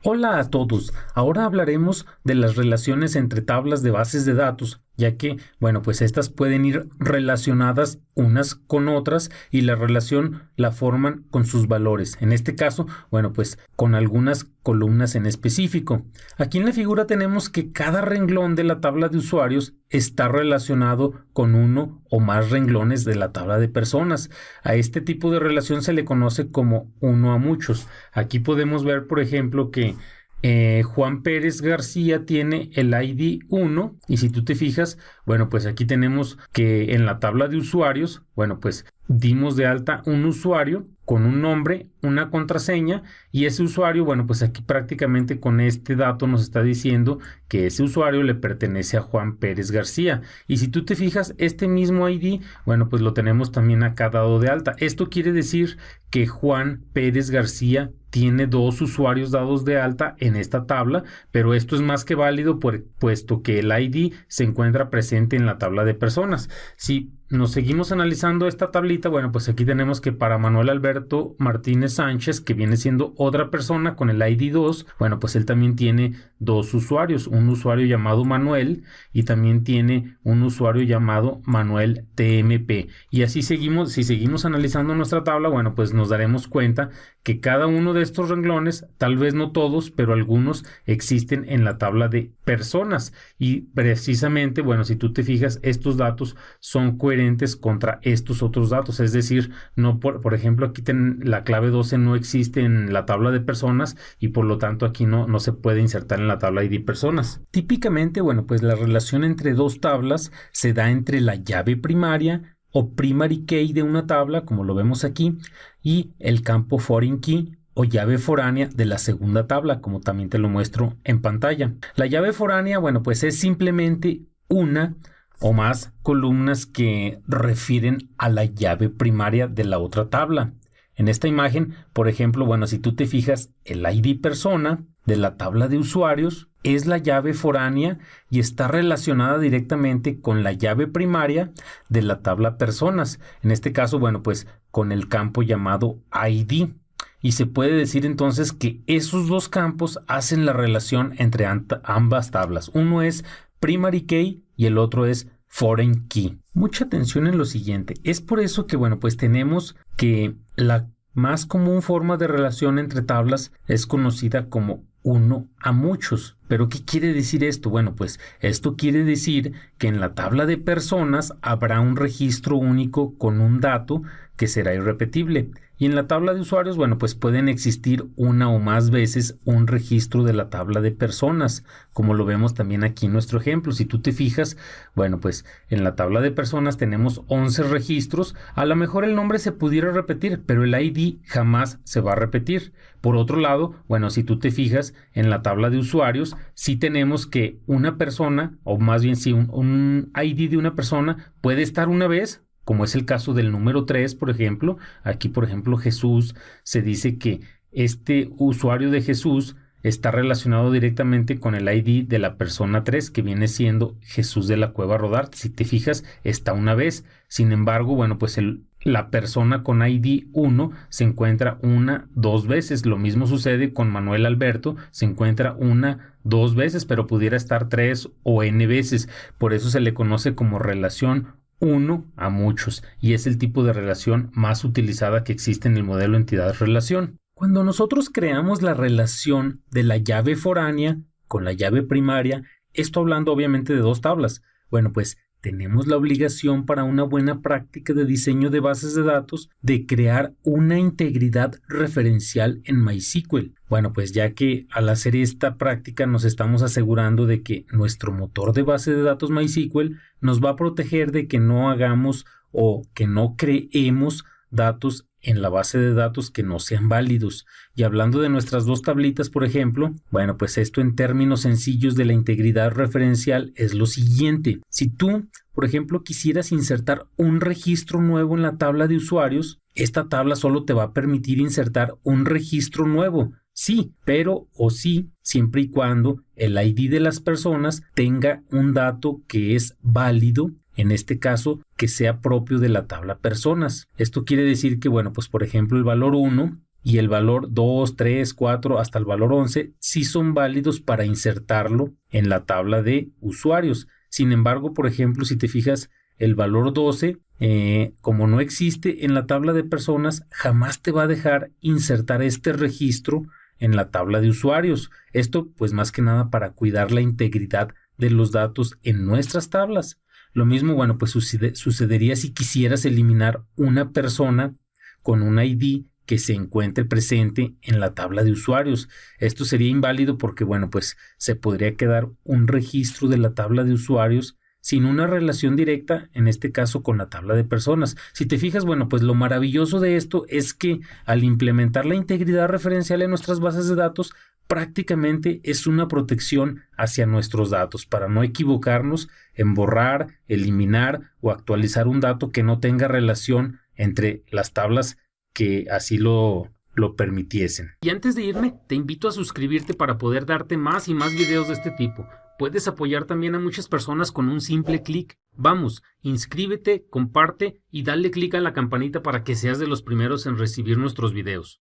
Hola a todos. Ahora hablaremos de las relaciones entre tablas de bases de datos, ya que, pues estas pueden ir relacionadas unas con otras y la relación la forman con sus valores. En este caso, pues con algunas columnas en específico. Aquí en la figura tenemos que cada renglón de la tabla de usuarios está relacionado con uno o más renglones de la tabla de personas. A este tipo de relación se le conoce como uno a muchos. Aquí podemos ver, por ejemplo, que Juan Pérez García tiene el ID 1 y si tú te fijas, pues aquí tenemos que en la tabla de usuarios, pues dimos de alta un usuario con un nombre, una contraseña y ese usuario, pues aquí prácticamente con este dato nos está diciendo que ese usuario le pertenece a Juan Pérez García. Y si tú te fijas, este mismo ID, pues lo tenemos también acá dado de alta. Esto quiere decir que Juan Pérez García tiene dos usuarios dados de alta en esta tabla, pero esto es más que válido puesto que el ID se encuentra presente en la tabla de personas. Si nos seguimos analizando esta tablita, pues aquí tenemos que para Manuel Alberto Martínez Sánchez, que viene siendo otra persona con el ID 2, pues él también tiene dos usuarios, un usuario llamado Manuel y también tiene un usuario llamado Manuel TMP. Y así seguimos, si seguimos analizando nuestra tabla, pues nos daremos cuenta que cada uno de estos renglones, tal vez no todos, pero algunos existen en la tabla de personas y precisamente, si tú te fijas, estos datos son coherentes contra estos otros datos, es decir, no por ejemplo, aquí la clave 12 no existe en la tabla de personas y por lo tanto aquí no se puede insertar en la tabla ID personas. Típicamente, pues la relación entre dos tablas se da entre la llave primaria o primary key de una tabla, como lo vemos aquí, y el campo foreign key o llave foránea de la segunda tabla, como también te lo muestro en pantalla. La llave foránea, pues es simplemente una o más columnas que refieren a la llave primaria de la otra tabla. En esta imagen, por ejemplo, si tú te fijas, el ID persona de la tabla de usuarios es la llave foránea y está relacionada directamente con la llave primaria de la tabla personas. En este caso, pues con el campo llamado ID. Y se puede decir entonces que esos dos campos hacen la relación entre ambas tablas. Uno es primary key y el otro es foreign key. Mucha atención en lo siguiente. Es por eso que, pues tenemos que la más común forma de relación entre tablas es conocida como uno a muchos. ¿Pero qué quiere decir esto? Pues esto quiere decir que en la tabla de personas habrá un registro único con un dato que será irrepetible. Y en la tabla de usuarios, pues pueden existir una o más veces un registro de la tabla de personas, como lo vemos también aquí en nuestro ejemplo. Si tú te fijas, pues en la tabla de personas tenemos 11 registros. A lo mejor el nombre se pudiera repetir, pero el ID jamás se va a repetir. Por otro lado, si tú te fijas, en la tabla de usuarios, sí tenemos que una persona, o más bien sí, un ID de una persona puede estar una vez, como es el caso del número 3, por ejemplo. Aquí, por ejemplo, Jesús, se dice que este usuario de Jesús está relacionado directamente con el ID de la persona 3, que viene siendo Jesús de la Cueva Rodarte. Si te fijas, está una vez. Sin embargo, pues la persona con ID 1 se encuentra dos veces. Lo mismo sucede con Manuel Alberto, se encuentra dos veces, pero pudiera estar 3 o n veces. Por eso se le conoce como relación uno a muchos y es el tipo de relación más utilizada que existe en el modelo entidad-relación. Cuando nosotros creamos la relación de la llave foránea con la llave primaria, esto hablando obviamente de dos tablas, pues tenemos la obligación para una buena práctica de diseño de bases de datos de crear una integridad referencial en MySQL. Pues ya que al hacer esta práctica nos estamos asegurando de que nuestro motor de base de datos MySQL nos va a proteger de que no hagamos o que no creemos datos en la base de datos que no sean válidos. Y hablando de nuestras dos tablitas, por ejemplo, pues esto en términos sencillos de la integridad referencial es lo siguiente. Si tú, por ejemplo, quisieras insertar un registro nuevo en la tabla de usuarios, esta tabla solo te va a permitir insertar un registro nuevo. Sí, pero o sí, siempre y cuando el ID de las personas tenga un dato que es válido, en este caso, que sea propio de la tabla personas. Esto quiere decir que, pues por ejemplo, el valor 1 y el valor 2, 3, 4 hasta el valor 11 sí son válidos para insertarlo en la tabla de usuarios. Sin embargo, por ejemplo, si te fijas, el valor 12, como no existe en la tabla de personas, jamás te va a dejar insertar este registro en la tabla de usuarios. Esto pues más que nada para cuidar la integridad de los datos en nuestras tablas. Lo mismo, bueno, pues sucedería si quisieras eliminar una persona con un ID que se encuentre presente en la tabla de usuarios. Esto sería inválido porque, bueno, pues se podría quedar un registro de la tabla de usuarios sin una relación directa, en este caso con la tabla de personas. Si te fijas, bueno, pues lo maravilloso de esto es que al implementar la integridad referencial en nuestras bases de datos, prácticamente es una protección hacia nuestros datos para no equivocarnos en borrar, eliminar o actualizar un dato que no tenga relación entre las tablas que así lo permitiesen. Y antes de irme, te invito a suscribirte para poder darte más y más videos de este tipo. Puedes apoyar también a muchas personas con un simple clic. Vamos, inscríbete, comparte y dale clic a la campanita para que seas de los primeros en recibir nuestros videos.